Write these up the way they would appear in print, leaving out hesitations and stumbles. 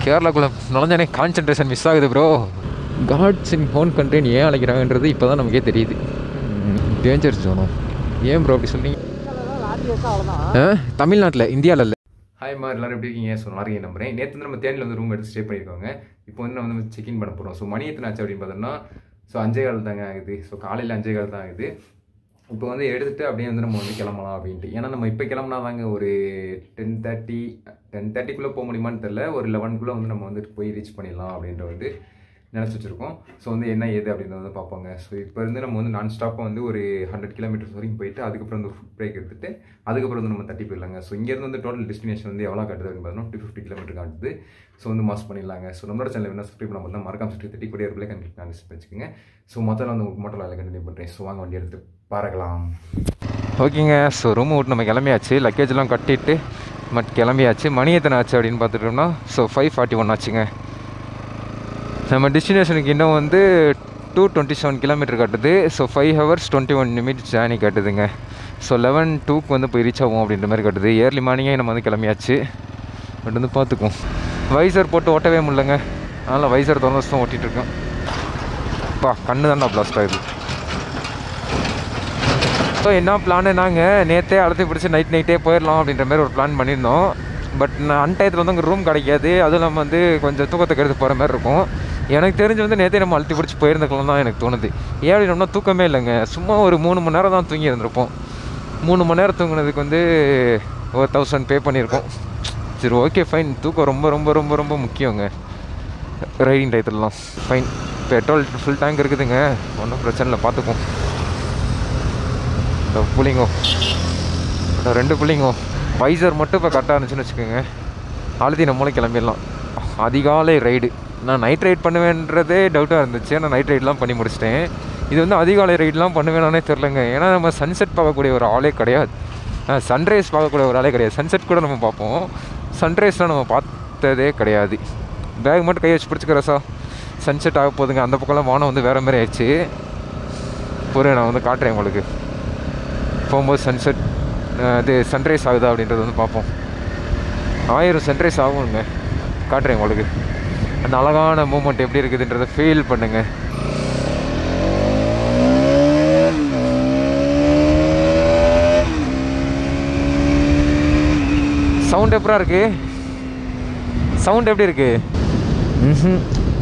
கேரளாக்குள்ளே நுழைஞ்சானே concentration miss ஆகுது bro. God's இன் ஹோன் கண்ட்ரின்னு ஏன் அழைக்கிறாங்கன்றது இப்போ தான் நமக்கே தெரியுது. டேஞ்சர் ஜோனும் ஏன் ப்ரோ அப்படி சொன்னீங்க? தமிழ்நாட்டில், இந்தியாவில் இல்லை. ஹாய்மா, எல்லோரும் எப்படி இருக்கீங்க? ஸோ நல்லா இருக்கீங்க நம்புறேன். நேற்று வந்து நம்ம தேனியில் வந்து ரூம் எடுத்து ஸ்டே பண்ணியிருக்காங்க. இப்போ வந்து நம்ம வந்து செக்இன் பண்ண போகிறோம். ஸோ மணி எத்தனை ஆச்சு அப்படின்னு பார்த்தோம்னா, ஸோ 5:15 தாங்க ஆகுது. ஸோ காலையில் 5:15 தான் ஆகுது. இப்போ வந்து எடுத்துகிட்டு அப்படியே வந்து நம்ம வந்து கிளம்பலாம் அப்படின்ட்டு. ஏன்னா நம்ம இப்போ கிளம்புனா தாங்க ஒரு 10:30 போக முடியுமான்னு தெரில. ஒரு 11 வந்து நம்ம வந்து போய் ரீச் பண்ணிடலாம் அப்படின்ற வந்து நினச்சி வச்சுருக்கோம். ஸோ வந்து என்ன ஏது அப்படின்றத வந்து பார்ப்போங்க. ஸோ இப்போ வந்து நம்ம வந்து நான் ஸ்டாப்பாக வந்து ஒரு 100 கிலோமீட்டர்ஸ் வரைக்கும் போயிட்டு அதுக்கப்புறம் வந்து ஃபுட் பிரேக் எடுத்துகிட்டு அதுக்கப்புறம் வந்து நம்ம தட்டி போயிடலாங்க. ஸோ இங்கேருந்து வந்து டோட்டல் டெஸ்டினேஷன் வந்து எவ்வளோ காட்டுது அப்படின்னு பார்த்தோம்னா 250 கிலோமீட்டர் காட்டுது. ஸோ வந்து மாஸ் பண்ணிடலாங்க. ஸோ நம்மளோட சேனல் என்ன சப்ஸ்கிரைப் பண்ண மட்டும் மறக்காம சுற்றி தட்டி கூட இருக்கல கண்டிப்பாக நான் வச்சுக்கோங்க. ஸோ மொத்தம் வந்து உங்களுக்கு மட்டும் வேலை கண்டினியூ பண்ணுறேன். ஸோ வாங்க வண்டி எடுத்து பார்க்கலாம். ஓகேங்க. ஸோ ரூம் விட்டு நம்ம கிளம்பியாச்சு. லக்கேஜ்லாம் கட்டிட்டு கிளம்பியாச்சு. மணி எத்தனை ஆச்சு அப்படின்னு பார்த்துட்டோம்னா ஸோ 5:41 ஆச்சுங்க. நம்ம டெஸ்டினேஷனுக்கு இன்னும் வந்து 227 கிலோமீட்டர் காட்டுது. ஸோ 5 hours 21 minutes ஜேர்னி காட்டுதுங்க. ஸோ 11:02 வந்து போய் ரீச் ஆகும் அப்படின்ற மாதிரி காட்டுது. ஏர்லி மார்னிங்கே நம்ம வந்து கிளம்பியாச்சு. பட் வந்து பார்த்துக்குவோம். வைசர் போட்டு ஓட்டவே முடியலங்க. அதனால் வைசர் திறந்து தான் ஓட்டிகிட்ருக்கேன். கண்ணு தான்டா பிளாஸ்ட் ஆகுது. ஸோ என்ன பிளான், நாங்கள் நேற்றே அழுத்தி பிடிச்சி நைட்டே போயிடலாம் அப்படின்ற மாதிரி ஒரு பிளான் பண்ணியிருந்தோம். பட் நான் அன்டயத்தில் வந்து அங்கே ரூம் கிடைக்காது. அதுவும் நம்ம வந்து கொஞ்சம் தூக்கத்துக்கு எடுத்து போகிற மாதிரி இருக்கும். எனக்கு தெரிஞ்சு வந்து நேற்றே நம்ம அழுத்தி பிடிச்சி போயிருந்துக்கலாம் தான் எனக்கு தோணுது. ஏன் அப்படின்னா தூக்கமே இல்லைங்க. சும்மா ஒரு 3 மணி நேரம் தான் தூங்கி இருந்திருப்போம். 3 மணி நேரம் தூங்கினதுக்கு வந்து ஒரு 1000 பே பண்ணியிருக்கோம். சரி, ஓகே, ஃபைன். தூக்கம் ரொம்ப ரொம்ப ரொம்ப ரொம்ப முக்கியங்க ரைடிங் டயத்துலலாம். ஃபைன். பெட்ரோல் ஃபுல் டேங்க் இருக்குதுங்க, ஒன்றும் பிரச்சனை இல்லை, பார்த்துக்கும். இந்த புள்ளிங்கோ, 2 புள்ளிங்கோ. வைசர் மட்டும் இப்போ கரெக்டாக இருந்துச்சுன்னு வச்சுக்கோங்க, அழுதி நம்மளும் கிளம்பிடலாம். அதிகாலை ரைடு. நான் நைட் ரைட் பண்ணுவேன்றதே டவுட்டாக இருந்துச்சு. ஆனால் நைட் ரைட்லாம் பண்ணி முடிச்சிட்டேன். இது வந்து அதிகாலை ரைட்லாம் பண்ணுவேனானே தெரிலங்க. ஏன்னா நம்ம சன்செட் பார்க்கக்கூடிய ஒரு ஆளே கிடையாது, சன்ரைஸ் பார்க்கக்கூடிய ஒரு ஆளே கிடையாது. சன்செட் கூட நம்ம பார்ப்போம், சன்ரைஸ்லாம் நம்ம பார்த்ததே கிடையாது. பேக் மட்டும் கை வச்சு பிடிச்சிக்கிறசா. சன்செட் ஆக போகுதுங்க. அந்த பக்கம்லாம் வானம் வந்து வேறு மாதிரி ஆயிடுச்சு. நான் வந்து காட்டுறேன் உங்களுக்கு. போகும்போது சன்செட் இது சன்ரைஸ் ஆகுதா அப்படின்றது வந்து பார்ப்போம். 1000 சன்ரைஸ் ஆகுங்க. காட்டுறேன் உங்களுக்கு. அந்த அழகான மூமெண்ட் எப்படி இருக்குதுன்றதை ஃபீல் பண்ணுங்க. சவுண்ட் எப்படா இருக்கு? சவுண்ட் எப்படி இருக்கு?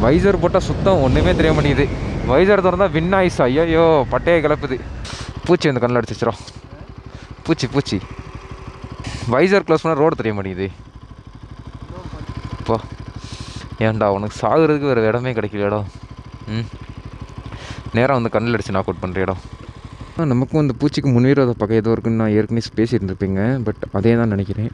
வைசர் போட்டால் சுத்தம் ஒன்றுமே தெரிய மாட்டேங்குது. வைசர் திறந்தா வின் ஆயிஸ். ஐயோ, பட்டையை கிளப்புது. பூச்சி வந்து கண்ணில் அடிச்சிச்சிடும். பூச்சி. வைசர் க்ளோஸ் பண்ணால் ரோடு தெரிய மாட்டேங்குது. இப்போ ஏன்டா உனக்கு சாகுறதுக்கு வேறு இடமே கிடைக்கல. இடம் நேராக வந்து கண்ணில் அடிச்சு நாக் அவுட் பண்ணுற இடம். நமக்கும் அந்த பூச்சிக்கு முன்வீரத பக்கம் ஏதோ இருக்குன்னு நான் ஏற்கனவே பேசியிருந்துருப்பேங்க. பட் அதே தான் நினைக்கிறேன்.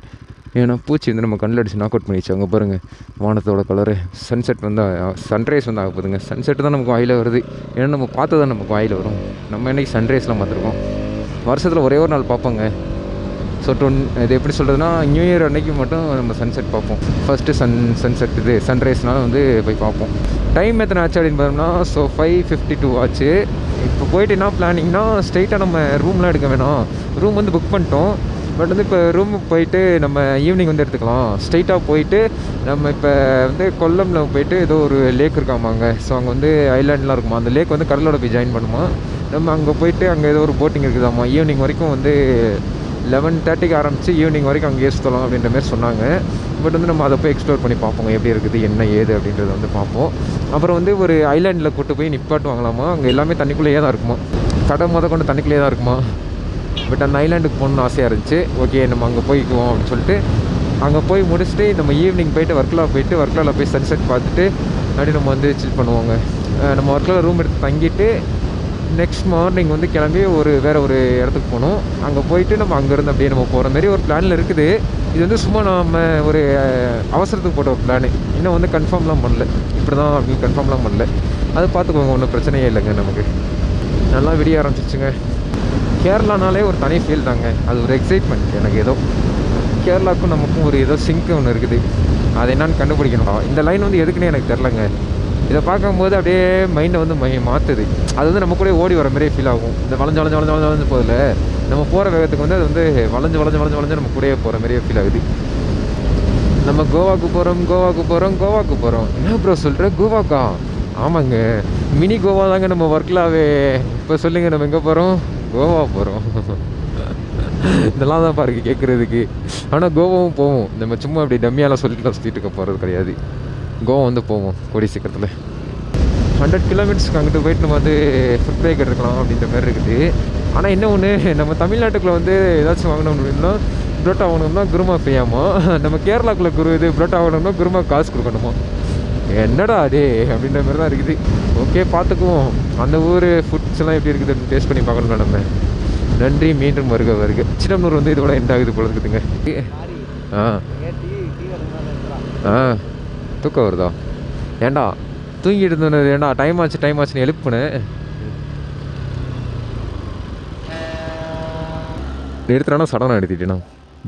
ஏன்னா பூச்சி வந்து நம்ம கண்ணில் அடிச்சு நாக் அவுட் பண்ணிச்சு. அங்கே பாருங்கள் வானத்தோட கலரு. சன்செட் வந்து சன்ரைஸ் வந்து ஆக போகுதுங்க. சன்செட்டு தான் நமக்கு வாயில் வருது. ஏன்னா நம்ம பார்த்து தான் நமக்கு வாயில் வரும். நம்ம என்றைக்கு சன்ரைஸ்லாம் பார்த்துருக்கோம். வருஷத்தில் ஒரே ஒரு நாள் பார்ப்போங்க. ஸோ இது எப்படி சொல்கிறதுனா, நியூ இயர் அன்னைக்கு மட்டும் நம்ம சன்செட் பார்ப்போம். ஃபஸ்ட்டு சன்செட் இது சன்ரைஸ்னால வந்து போய் பார்ப்போம். டைம் எத்தனை ஆச்சு அப்படின்னு பார்த்தோம்னா ஸோ 5:52 ஆச்சு. இப்போ போயிட்டு என்ன பிளானிங்னா, ஸ்ட்ரெயிட்டாக நம்ம ரூம்லாம் எடுக்க வேணாம். ரூம் வந்து புக் பண்ணிட்டோம். பட் வந்து இப்போ ரூமுக்கு போயிட்டு நம்ம ஈவினிங் வந்து எடுத்துக்கலாம். ஸ்ட்ரெயிட்டாக போயிட்டு நம்ம இப்போ வந்து கொல்லமில் போயிட்டு ஏதோ ஒரு லேக் இருக்காமாங்க. ஸோ அங்கே வந்து ஐலாண்ட்லாம் இருக்குமா. அந்த லேக் வந்து கடலோட போய் ஜாயின் பண்ணுமா. நம்ம அங்கே போயிட்டு அங்கே ஏதோ ஒரு போட்டிங் இருக்குதாம்மா. ஈவினிங் வரைக்கும் வந்து 11:30க்கு ஆரம்பித்து ஈவினிங் வரைக்கும் அங்கேயே சுற்றலாம் அப்படின்ற மாதிரி சொன்னாங்க. பட் வந்து நம்ம அதை போய் எக்ஸ்ப்ளோர் பண்ணி பார்ப்போம், எப்படி இருக்குது என்ன ஏது அப்படின்றத வந்து பார்ப்போம். அப்புறம் வந்து ஒரு ஐலாண்டில் கூட்டு போய் நிப்பாட்டுவாங்களாமா. அங்கே எல்லாமே தண்ணிக்குள்ளேயே தான் இருக்குமா. கடை கொண்டு தண்ணிக்குள்ளேயே தான் இருக்குமா. பட் அந்த ஐலாண்டுக்கு போகணுன்னு ஆசையாக இருந்துச்சு. ஓகே, நம்ம அங்கே போய்க்குவோம் அப்படின்னு சொல்லிட்டு அங்கே போய் முடிச்சுட்டு நம்ம ஈவினிங் போயிட்டு வர்க்கலாவில் போய் சன்செட் பார்த்துட்டு அப்படி நம்ம வந்து சில் பண்ணுவோங்க. நம்ம வர்க்கலாவில் ரூம் எடுத்து தங்கிட்டு நெக்ஸ்ட் மார்னிங் வந்து கிளம்பி வேறு ஒரு இடத்துக்கு போகணும். அங்கே போயிட்டு நம்ம அங்கேருந்து அப்படியே நம்ம போகிற மாதிரி ஒரு பிளானில் இருக்குது. இது வந்து சும்மா நம்ம ஒரு அவசரத்துக்கு போட்ட ஒரு பிளானு. இன்னும் வந்து கன்ஃபார்ம்லாம் பண்ணல, இப்படி தான் அப்படின்னு கன்ஃபார்ம்லாம் பண்ணல. அது பார்த்துக்கோங்க, ஒன்றும் பிரச்சனையே இல்லைங்க. நமக்கு நல்லா விடிய ஆரம்பிச்சிச்சுங்க. கேரளானாலே ஒரு தனி ஃபீல் தாங்க. அது ஒரு எக்ஸைட்மெண்ட். எனக்கு ஏதோ கேரளாவுக்கும் நமக்கும் ஒரு ஏதோ சிங்க் ஒன்று இருக்குது. அது என்னான்னு கண்டுபிடிக்கணும். இந்த லைன் வந்து எதுக்குன்னே எனக்கு தெரிலங்க. இதை பார்க்கும்போது அப்படியே மைண்டை வந்து மாற்றுது. அது வந்து நம்ம கூட ஓடி வர மாதிரியே ஃபீல் ஆகும். இந்த வளைஞ்சு போதில் நம்ம போகிற வேகத்துக்கு வந்து அது வந்து வளைஞ்சு நம்ம கூடயே போகிற மாதிரியே ஃபீல் ஆகுது. நம்ம கோவாக்கு போகிறோம். என்ன ப்ரோ சொல்கிற? கோவாக்கா? ஆமாங்க, மினி கோவா தாங்க நம்ம ஒர்க்லாவே. இப்போ சொல்லுங்கள், நம்ம எங்கே போகிறோம்? கோவா போகிறோம். இதெல்லாம் தான் பாருக்கு கேட்குறதுக்கு. ஆனால் கோவாவும் போவோம். நம்ம சும்மா அப்படி டம்மியாலாம் சொல்லிட்டு சுற்றிட்டு இருக்க போகிறது கிடையாது. கோவா வந்து போவோம் கூடிய சீக்கிரத்தில். 100 கிலோமீட்டர்ஸ்க்கு அங்கிட்டு போயிட்டு நம்ம வந்து ஃபுட் பிரேக் எடுக்கலாம் அப்படின்ற மாதிரி இருக்குது. ஆனால் என்ன ஒன்று, நம்ம தமிழ்நாட்டுக்குள்ளே வந்து ஏதாச்சும் வாங்கணும் அப்படின்னா புரோட்டா வாங்கணும்னா குருமா ஃப்ரீயாமா, நம்ம கேரளாக்குள்ளே இது புரோட்டா வாங்கணும்னா குருமா காசு கொடுக்கணுமா? என்னடா அதே அப்படின்ற மாதிரி தான் இருக்குது. ஓகே, பார்த்துக்குவோம். அந்த ஊர் ஃபுட்ஸ் எல்லாம் எப்படி இருக்குது டேஸ்ட் பண்ணி பார்க்கணும்ல நம்ம. நன்றி, மீண்டும் வருக. சின்னம்னூர் வந்து இதோட எண்ட் ஆகுது போல இருக்குதுங்க. தூக்கம் வருதா? ஏண்டா தூங்கிட்டு இருந்தது? ஏண்டா டைம் ஆச்சுன்னு எழுப்புனேன். எடுத்துட்டானா சடனாக எடுத்துட்டேனா?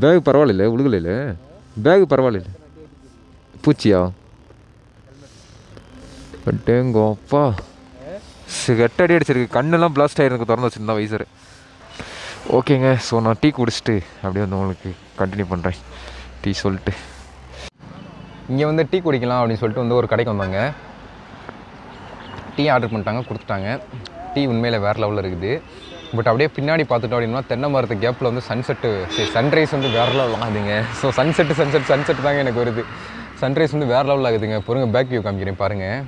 பேக் பரவாயில்ல, உழுகலையில பேக் பரவாயில்ல. பூச்சியா? பட்டேங்கோப்பா, கெட்டடி அடிச்சிருக்கு. கண்ணெல்லாம் பிளாஸ்ட் ஆகிருக்கு திறந்து வச்சுருந்தா வைசர். ஓகேங்க, ஸோ நான் டீ குடிச்சிட்டு அப்படியே வந்து உங்களுக்கு கண்டினியூ பண்ணுறேன். டீ சொல்லிட்டு இங்கே வந்து டீ குடிக்கலாம் அப்படின்னு சொல்லிட்டு வந்து ஒரு கடைக்கு வந்தாங்க. டீ ஆர்டர் பண்ணிட்டாங்க, கொடுத்துட்டாங்க. டீ உண்மையில் வேறு லெவலில் இருக்குது. பட் அப்படியே பின்னாடி பார்த்துட்டோம் அப்படின்னா தென்னை மரத்து கேப்பில் வந்து சன்ரைஸ் வந்து வேறு லெவல் ஆகுதுங்க. ஸோ சன்செட் தாங்க எனக்கு வருது. சன்ரைஸ் வந்து வேறு லெவல் ஆகுதுங்க. பொறுங்க, பேக் வியூ காமிக்கிறேன் பாருங்கள்.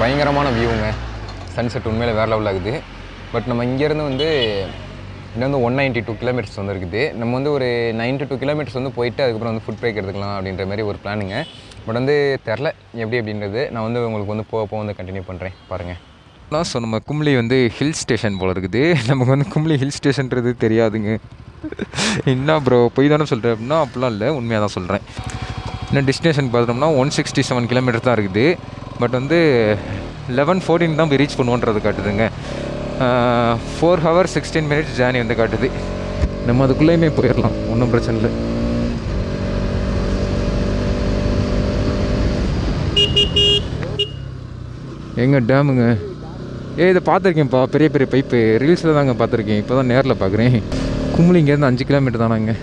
பயங்கரமான வியூங்க. சன்செட் உண்மையில் வேறு லெவல் ஆகுது. பட் நம்ம இங்கேருந்து வந்து இன்னும் வந்து 192 கிலோமீட்டர்ஸ் வந்து இருக்குது. நம்ம வந்து ஒரு 92 கிலோமீட்டர்ஸ் வந்து போயிட்டு அதுக்கப்புறம் வந்து ஃபுட் பிரேக் எடுத்துக்கலாம் அப்படின்ற மாதிரி ஒரு பிளானுங்க. பட் வந்து தெரில எப்படி அப்படின்றது. நான் வந்து உங்களுக்கு வந்து போக வந்து கண்டினியூ பண்ணுறேன் பாருங்கள். ஸோ நம்ம கும்ளி வந்து ஹில் ஸ்டேஷன் போல் இருக்குது. நமக்கு வந்து கும்ளி ஹில் ஸ்டேஷன்றது தெரியாதுங்க. என்ன ப்ரோ போய் தானே சொல்கிறேன் அப்படின்னா அப்படிலாம் இல்லை, உண்மையாக தான் சொல்கிறேன். இன்னும் டெஸ்டினேஷன் பார்த்தோம்னா 167 கிலோமீட்டர் தான் இருக்குது. பட் வந்து 11:14 தான் போய் ரீச் பண்ணுவோன்றது காட்டுதுங்க. 4 hours 16 minutes ஜேர்னி வந்து காட்டுது. நம்ம அதுக்குள்ளேயுமே போயிடலாம், ஒன்றும் பிரச்சனை இல்லை. எங்க டேமுங்க? இதை பார்த்துருக்கேன்ப்பா, பெரிய பெரிய பைப்பு ரீல்ஸில் தாங்க பார்த்துருக்கேன். இப்போ தான் நேரில் பார்க்குறேன். கும்பலி இங்கேருந்து 5 கிலோமீட்டர் தானாங்க.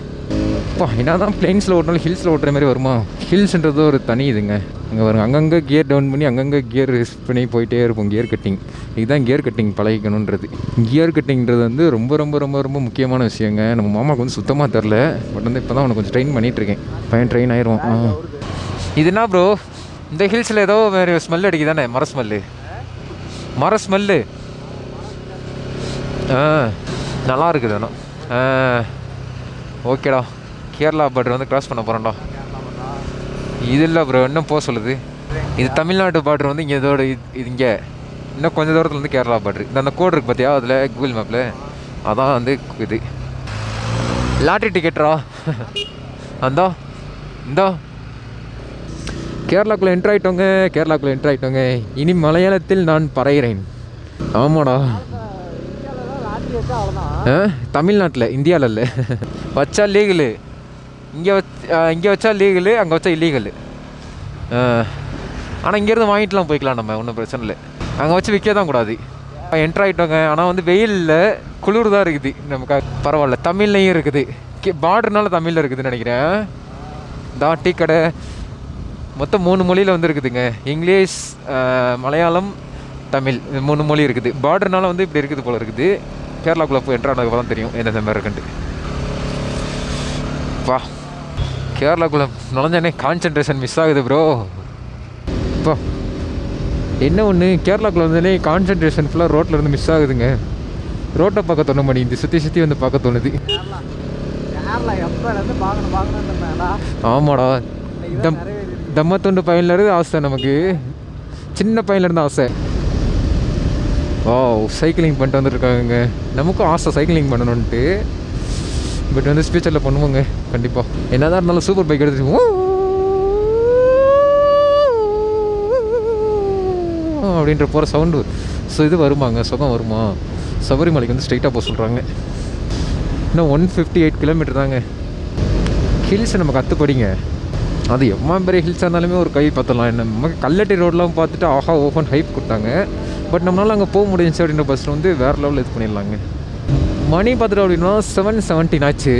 அப்பா, என்ன தான் பிளெயின்ஸில் ஓட்டினாலும் ஹில்ஸில் ஓட்டுற மாதிரி வருமா? ஹில்ஸ்ன்றது ஒரு தனி இதுங்க. அங்கே வருங்க, அங்கங்கே கியர் டவுன் பண்ணி அங்கங்கே கியர் ரிஸ்க் பண்ணி போயிட்டே இருப்போம். கியர் கட்டிங், இதுதான் கியர் கட்டிங் பழகிக்கணுன்றது. கியர் கட்டிங்கிறது வந்து ரொம்ப ரொம்ப ரொம்ப ரொம்ப முக்கியமான விஷயங்க. நம்ம மாமாவுக்கு வந்து சுத்தமாக தெரில. பட் வந்து இப்போ தான் அவனை கொஞ்சம் ட்ரெயின் பண்ணிகிட்ருக்கேன். பையன் ட்ரெயின் ஆயிடுவான். இது என்ன ப்ரோ, இந்த ஹில்ஸில் ஏதோ வேறு ஸ்மெல் அடிக்குதானே? மர ஸ்மெல்லு. நல்லா இருக்குது. ஆனால் ஓகேடா, கேரளா பார்டர் வந்து கிராஸ் பண்ண போகிறோம்டா. இது இல்லை ப்ரோ, இன்னும் போக சொல்லுது. இது தமிழ்நாட்டு பார்டர் வந்து இங்கே இதோட இது இங்கே இன்னும் கொஞ்சம் தூரத்தில் வந்து கேரளா பார்டர். இந்த கோடு இருக்குது பார்த்தியா அதில் கூகுள் மேப்பில், அதான் வந்து இது லாட்ரி டிக்கெட்ரா. இந்தா கேரளாக்குள்ளே என்ட்ரு ஆகிட்டோங்க. இனி மலையாளத்தில் நான் பறையிறேன். ஆமாடா, தமிழ்நாட்டில், இந்தியாவில் இல்லை. வச்சா லீகலு, இங்கே வச்சா லீகலு, அங்கே வச்சா இல்லீகலு. ஆனால் இங்கேருந்து வாங்கிட்டுலாம் போய்க்கலாம் நம்ம, ஒன்றும் பிரச்சனை இல்லை. அங்கே வச்சு விற்க தான் கூடாது. என்ட்ரு ஆகிட்டோங்க. ஆனால் வந்து வெயிலில் குளிர் தான் இருக்குது நமக்கு. பரவாயில்ல, தமிழ்லையும் இருக்குது. பார்டர்னால தமிழில் இருக்குதுன்னு நினைக்கிறேன். தான் டீ கடை மொத்தம் 3 மொழியில் வந்து இருக்குதுங்க. இங்கிலீஷ், மலையாளம், தமிழ், 3 மொழி இருக்குது. பார்டர்னால வந்து இப்படி இருக்குது போல் இருக்குது. கேரளாக்குள்ளே போய் என்ட்ரானதுக்கு தான் தெரியும் எந்த மாதிரி இருக்குன்ட்டு. வா, கேரளாக்குள்ளே நுழைஞ்சானே கான்சன்ட்ரேஷன் மிஸ் ஆகுது ப்ரோ. இப்போ என்ன ஒன்று, கேரளாக்குள்ளே வந்தானே கான்சன்ட்ரேஷன் ஃபுல்லாக ரோட்டில் இருந்து மிஸ் ஆகுதுங்க. ரோட்டை பார்க்க தோண மாட்டேங்குது, சுற்றி வந்து பார்க்க தோணுது. ஆமாடா, தம்மத்தொண்டு பையன்லேருந்து ஆசை நமக்கு, சின்ன பையன்லேருந்து ஆசை. ஓ, சைக்கிளிங் பண்ணிட்டு வந்துட்டுருக்காங்க. நமக்கும் ஆசை சைக்கிளிங் பண்ணணுன்ட்டு. பட் வந்து ஃபியூச்சரில் பண்ணுவோங்க கண்டிப்பாக. என்ன தான் இருந்தாலும் சூப்பர் பைக் எடுத்துட்டு அப்படின்ற போகிற சவுண்டு. ஸோ இது வருமாங்க, சுகம் வருமா? சபரிமலைக்கு வந்து ஸ்ட்ரைட்டாக போக சொல்கிறாங்க. இன்னும் 158 கிலோமீட்டர் தாங்க. ஹில்ஸ் நம்ம கற்றுப்படிங்க. அது எவ்வளோ பெரிய ஹில்ஸாக இருந்தாலுமே ஒரு கை பார்த்தலாம். என்ன நமக்கு கல்லட்டி ரோடெலாம் பார்த்துட்டு ஆஹா ஓஹோன்னு ஹைப் கொடுத்தாங்க. பட் நம்மளால் அங்கே போக முடிஞ்சிச்சு அப்படின்ற பஸ்ஸில் வந்து வேறு லெவலில் இது பண்ணிடலாங்க. மணி பார்த்துட்டு அப்படின்னா 7:17 ஆச்சு.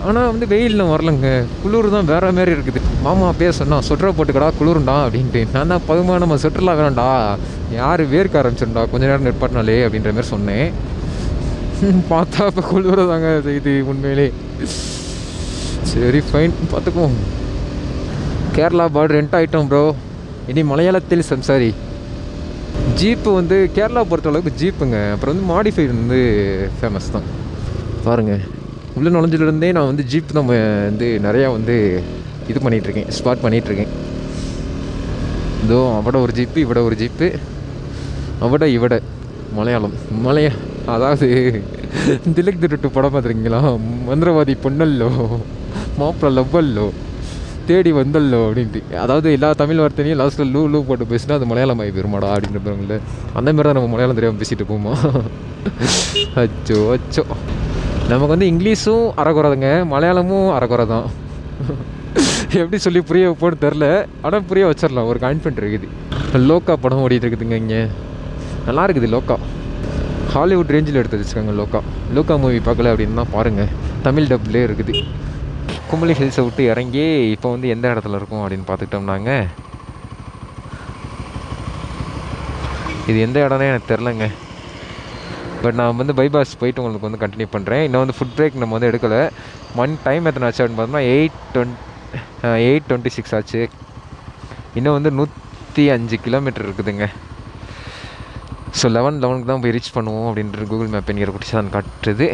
ஆனால் வந்து வெயிலில் வரலங்க, குளிர் தான் வேறு மாதிரி இருக்குது. மாமா அப்பயே சொன்னான் சொட்டரை போட்டுக்கடா குளிருண்டா அப்படின்ட்டு. நான் தான் பதுமா நம்ம சொட்டரில் வேணாண்டா, யார் வேர்க்க ஆரம்பிச்சிருந்தா கொஞ்ச நேரம் நிற்பாட்டினாலே அப்படின்ற மாதிரி சொன்னேன். பார்த்தா இப்போ குளிர தாங்க செய்யுது உண்மையிலே. சரி ஃபைன் பார்த்துக்குவோம். கேரளா பார்டர் ரெண்ட் ஆகிட்டோம் ப்ரோ. இனி மலையாளத்தில் சம்சாரி. ஜீப்பு வந்து கேரளா பொறுத்த அளவுக்கு ஜீப்புங்க. அப்புறம் வந்து மாடிஃபைடு வந்து ஃபேமஸ் தான். பாருங்கள், உள்ளே நுழைஞ்சிலேருந்தே நான் வந்து ஜீப் தான் வந்து நிறையா வந்து இது பண்ணிகிட்ருக்கேன், ஸ்பாட் பண்ணிகிட்ருக்கேன். இதோ அவட ஒரு ஜீப்பு, இவட ஒரு ஜீப்பு, அவட இவட மலையாளம் அதாவது திலக் திருட்டு படம் பார்த்துருக்கீங்களா? மந்திரவாதி பொன்னல்லோ மாப்பிள்ள லவ்வல்லோ தேடி வந்தல்லோ அப்படின்ட்டு. அதாவது எல்லா தமிழ் வார்த்தையும் லாஸ்ட்டில் லூ போட்டு பேசினா அது மலையாளம் ஆகி போயிருமாடா அப்படின்ற பாருங்கள. அந்த மாதிரி தான் நம்ம மலையாளம் தெரியாமல் பேசிகிட்டு போமா. அச்சோ நமக்கு வந்து இங்கிலீஷும் அரைக்குறதுங்க, மலையாளமும் அரைக்குறை தான். எப்படி சொல்லி புரிய வைப்போன்னு தெரில, ஆனால் புரிய வச்சிடலாம். ஒரு கான்ஃபிடென்ட் இருக்குது. லோக்கா படம் ஓடிட்டு இருக்குதுங்க இங்கே, நல்லா இருக்குது. லோக்கா ஹாலிவுட் ரேஞ்சில் எடுத்து வச்சுருக்காங்க. லோக்கா மூவி பார்க்கல அப்படின்னா பாருங்கள், தமிழ் டப்லேயே இருக்குது. குமுளி ஹில்ஸை விட்டு இறங்கி இப்போ வந்து எந்த இடத்துல இருக்கும் அப்படின்னு பார்த்துக்கிட்டோம்னாங்க, இது எந்த இடம்னே எனக்கு தெரிலங்க. பட் நான் வந்து பைபாஸ் போயிட்டு உங்களுக்கு வந்து கண்டினியூ பண்ணுறேன். இன்னும் வந்து ஃபுட் பிரேக் நம்ம வந்து எடுக்கலை. டைம் எத்தனை ஆச்சு அப்படின்னு பார்த்தோம்னா 8:26 ஆச்சு. இன்னும் வந்து 105 கிலோமீட்டர் இருக்குதுங்க. ஸோ 11 தான் போய் ரீச் பண்ணுவோம் அப்படின்ற கூகுள் மேப் என்கிற குடிச்சு தான் காட்டுறது.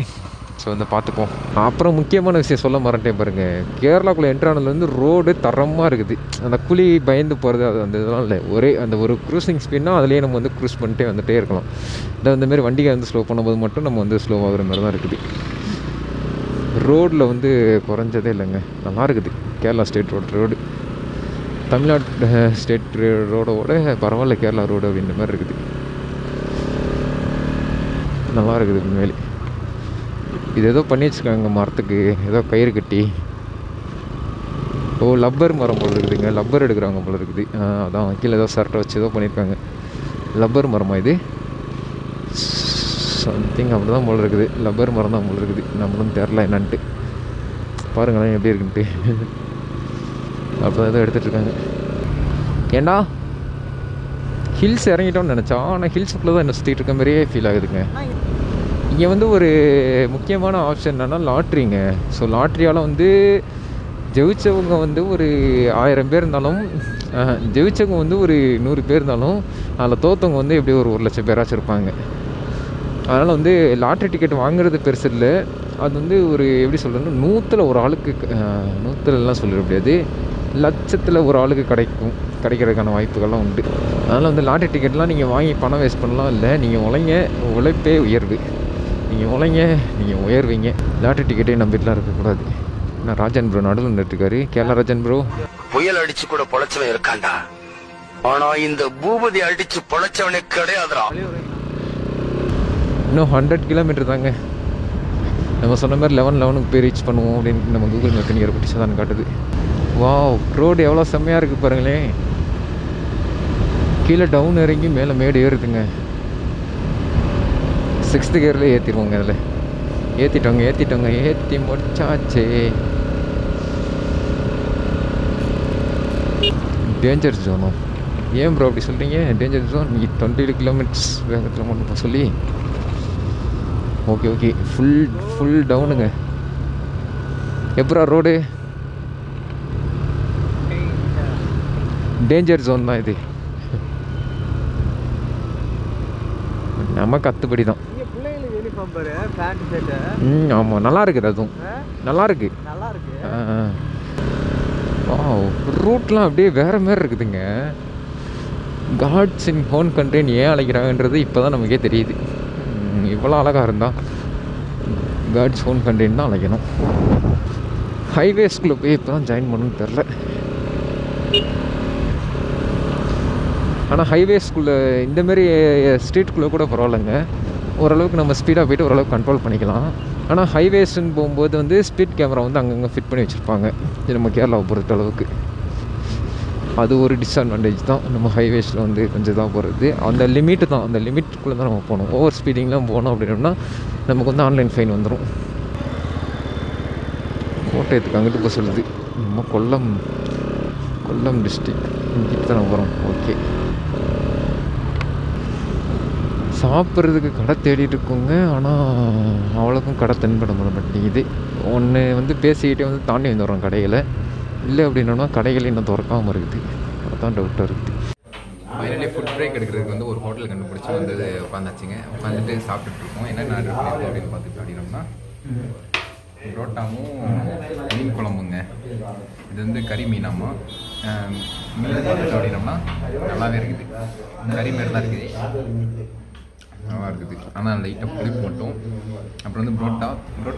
ஸோ வந்து பார்த்துக்குவோம். அப்புறம் முக்கியமான விஷயம் சொல்ல மறந்துட்டேன் பாருங்கள், கேரளாக்குள்ளே என்ட்ரானதுலேருந்து ரோடு தரமாக இருக்குது. அந்த குழி பயந்து போகிறது அது அந்த இதெல்லாம் இல்லை. ஒரே அந்த ஒரு க்ரூசிங் ஸ்பீட்னா அதுலேயே நம்ம வந்து க்ரூஸ் பண்ணிட்டே வந்துகிட்டே இருக்கலாம். இந்தமாரி வண்டியை வந்து ஸ்லோ பண்ணும்போது மட்டும் நம்ம வந்து ஸ்லோ ஆகிற மாதிரி தான் இருக்குது. ரோடில் வந்து குறைஞ்சதே இல்லைங்க, நல்லா இருக்குது. Kerala state road Tamil Nadu state ரோடோட பரவாயில்ல கேரளா ரோடு அப்படின்ற மாதிரி இருக்குது. நல்லா இருக்குது உண்மையிலே. இது ஏதோ பண்ணி வச்சுருக்காங்க மரத்துக்கு, ஏதோ கயிறு கட்டி. லப்பர் மரம் போல் இருக்குதுங்க, லப்பர் எடுக்கிறாங்க போல் இருக்குது. அதான் கீழே ஏதோ சரட்டை வச்சு ஏதோ பண்ணியிருக்காங்க. லப்பர் மரமா இது? சம்திங் அப்படி தான் போல் இருக்குது. லப்பர் மரம் தான் போல் இருக்குது, நம்மளும் தெரில என்னன்ட்டு. பாருங்களேன் எப்படி இருக்குன்ட்டு. அப்போ தான் ஏதோ எடுத்துகிட்ருக்காங்க. ஏண்டா ஹில்ஸ் இறங்கிட்டோன்னு நினச்சா, ஆனால் ஹில்ஸுக்குள்ளே தான் என்ன சுற்றிட்டு இருக்க மாதிரியே ஃபீல் ஆகுதுங்க. இங்கே வந்து ஒரு முக்கியமான ஆப்ஷன் என்னென்னா லாட்ரிங்க. ஸோ லாட்ரியால் வந்து ஜெயித்தவங்க வந்து ஒரு 1000 பேர் இருந்தாலும், ஜெயித்தவங்க வந்து ஒரு 100 பேர் இருந்தாலும், அதில் தோற்றவங்க வந்து எப்படி ஒரு 1,00,000 பேராச்சும் இருப்பாங்க. அதனால் வந்து லாட்ரி டிக்கெட் வாங்குறது பெருசு இல்லை. அது வந்து ஒரு எப்படி சொல்கிறேன்னா 100ல் ஒரு ஆளுக்கு, 100லலாம் சொல்லிட முடியாது, லட்சத்தில் ஒரு ஆளுக்கு கிடைக்கிறதுக்கான வாய்ப்புகள்லாம் உண்டு. அதனால் வந்து லாட்ரி டிக்கெட்லாம் நீங்கள் வாங்கி பணம் வேஸ்ட் பண்ணலாம் இல்லை. நீங்கள் உழைப்பே உயர்வு. நீங்கள் நீங்கள் உயர்வீங்க. லாட்ரி டிக்கெட்டே நம்பிட்டுலாம் இருக்கக்கூடாது. நான் ராஜன் ப்ரோ நடுவில் நின்றுட்டுருக்காரு. கேரளா ராஜன் ப்ரோ. புயல் அடிச்சு கூட பொழைச்சவன் இருக்காண்டா, ஆனா இந்த பூபதி அடிச்சு பொழைச்சவனே கிடையாதுடா. இன்னும் 100 கிலோமீட்டர் தாங்க. நம்ம சொன்ன மாதிரி 11 போய் ரீச் பண்ணுவோம் அப்படின்னு நம்ம கூகுள் மேப் நீர் பிடிச்சா தான் காட்டுது. வாவ், ரோடு எவ்வளோ செம்மையாக இருக்குது பாருங்களேன். கீழே டவுன் இறங்கி மேலே மேடு ஏறுதுங்க. 6th கியரில் ஏற்றிடுவோங்க. அதில் ஏற்றிட்டோங்க ஏற்றி முடிச்சாச்சே. டேஞ்சர் ஜோனும் ஏன் ப்ரோ அப்படி சொல்கிறீங்க? டேஞ்சர் ஜோன் 20 கிலோமீட்டர்ஸ் வேகத்தில் மட்டும் சொல்லி. ஓகே ஃபுல் டவுனுங்க. எப்பரா ரோடு? டேஞ்சர் ஜோன் தான் இது. நமக்கு அத்துப்படி தான். ஆமாம், நல்லா இருக்குது. அதுவும் நல்லா இருக்கு. ரூட்லாம் அப்படியே வேறு மாதிரி இருக்குதுங்க. காட்ஸ் இன் ஹோன் கண்ட்ரின்னு ஏன் அழைக்கிறாங்கன்றது இப்போ தான் நமக்கே தெரியுது. இவ்வளோ அழகாக இருந்தால் காட்ஸ் ஹோன் கண்ட்ரின்னு தான் அழைக்கணும். ஹைவேஸ்குள்ளே போய் இப்போ தான் ஜாயின் பண்ணணும்னு தெரில. ஆனால் ஹைவேஸ்குள்ளே இந்தமாரி ஸ்ட்ரீட்குள்ளே கூட பரவாயில்லைங்க. ஓரளவுக்கு நம்ம ஸ்பீடாக போய்ட்டு ஓரளவுக்கு கண்ட்ரோல் பண்ணிக்கலாம். ஆனால் ஹைவேஸ்ன்னு போகும்போது வந்து ஸ்பீட் கேமரா வந்து அங்கங்கே ஃபிட் பண்ணி வச்சுருப்பாங்க. இது நம்ம கேரளாவை பொறுத்த அளவுக்கு அது ஒரு டிஸ்அட்வான்டேஜ் தான். நம்ம ஹைவேஸில் வந்து கொஞ்சம் தான் போகிறது, அந்த லிமிட்டு தான், அந்த லிமிட்டுக்குள்ளே தான் நம்ம போகணும். ஓவர் ஸ்பீடிங்லாம் போனோம் அப்படின்னா நமக்கு வந்து ஆன்லைன் ஃபைன் வந்துடும். கோட்டயத்துக்கு அங்கிட்டு போக சொல்லுது. நம்ம கொல்லம் டிஸ்ட்ரிக்ட் இங்கிட்டு தான் நம்ம போகிறோம். ஓகே, சாப்பிட்றதுக்கு கடை தேடிட்டு இருக்கோங்க. ஆனால் அவ்வளோக்கும் கடை தென்பட மாட்டேங்குது. ஒன்று வந்து பேசிக்கிட்டே வந்து தாண்டி வந்துடுறோம் கடைகளை, இல்லை அப்படின்னா கடைகள் இன்னும் திறக்காமல் இருக்குது. அதுதான் டவுட்டாக இருக்குது. ஃபைனலி ஃபுட் பிரேக் எடுக்கிறதுக்கு வந்து ஒரு ஹோட்டல் கண்டுபிடிச்சி வந்து உட்காந்துச்சுங்க. உட்காந்துட்டு சாப்பிட்டுட்டு இருக்கோம். என்னென்ன ஆர்டர் பண்ணியிருக்கோம் அப்படின்னு பார்த்துட்டு அப்படின்னோம்னா புரோட்டாவும் மீன் குழம்புங்க. இது வந்து கறி மீனாமா. மீன் பார்த்துட்டு அப்படின்னோம்னா நல்லாவே இருக்குது, கறி மாரி தான் இருக்குது, நல்லா இருக்குது. ஆனால் லைட்டாக புளிப்பு மட்டும். அப்புறம் வந்து புரோட்டா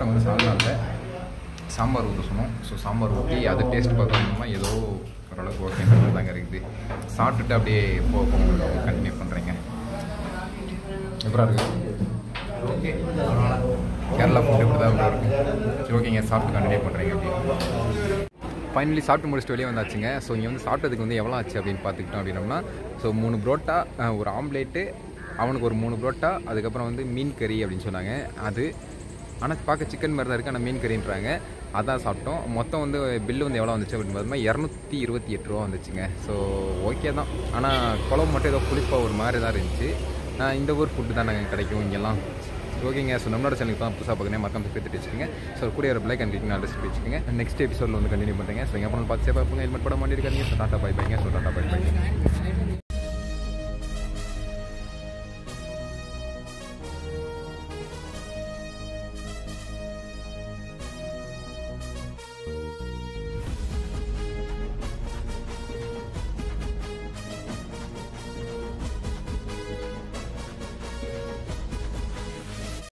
வந்து சாப்பிட்றாங்க. சாம்பார் ஊற்ற சொன்னோம். ஸோ சாம்பார் ஊற்றி அது டேஸ்ட் பார்த்தோம்னா ஏதோ ஓரளவுக்கு ஓகேன்றது தாங்க இருக்குது. சாப்பிட்டுட்டு அப்படியே போக கண்டினியூ பண்ணுறேங்க. எப்படா இருக்குது? ஓகே, கேரளா ஃபுட் இப்படி தான் இருக்கும். சரி, ஓகேங்க, சாப்பிட்டு கண்டினியூ பண்ணுறேங்க. அப்படியே ஃபைனலி சாப்பிட்டு முடிச்சுட்டு வெளியே வந்தாச்சுங்க. ஸோ இங்கே வந்து சாப்பிட்டதுக்கு வந்து எவ்வளோ ஆச்சு அப்படின்னு பார்த்துக்கிட்டோம் அப்படின்னோம்னா, ஸோ 3 புரோட்டா, ஒரு ஆம்லேட்டு, அவனுக்கு ஒரு 3 புரோட்டா, அதுக்கப்புறம் வந்து மீன் கறி அப்படின்னு சொன்னாங்க. அது ஆனால் பார்க்க சிக்கன் மாதிரி தான் இருக்குது, ஆனால் மீன் கறின்றாங்க. அதான் சாப்பிட்டோம். மொத்தம் வந்து பில்லு வந்து எவ்வளோ வந்துச்சு அப்படின்னு பார்த்தோம்னா 228 ரூபா வந்துச்சுங்க. ஸோ ஓகே தான். ஆனால் குழம்பு மட்டும் ஏதோ புளிப்பாக ஒரு மாதிரி தான் இருந்துச்சு. இந்த ஊர் ஃபுட்டு தான் நாங்கள் கிடைக்கும் இங்கெல்லாம். ஓகேங்க. ஸோ நம்மளோட சேனலுக்கு தான் புதுசாக பார்க்குறேன், மறக்காம சப்ஸ்கிரைப் வச்சுக்கோங்க. ஸோ கூட ஒரு பிளைக் அண்ட் கிளிக் அட்ரஸ் வச்சுக்கோங்க. நெக்ஸ்ட் எபிசோடில் வந்து கண்டினியூ பண்ணுறேங்க. ஸோ எங்கே போனாலும் பார்த்து சேஃபாக இருப்போங்க. ஹெல்மெட் போட மாட்டேங்காதீங்க. ஸோ டாட்டா பை பைங்க. So tata bye by.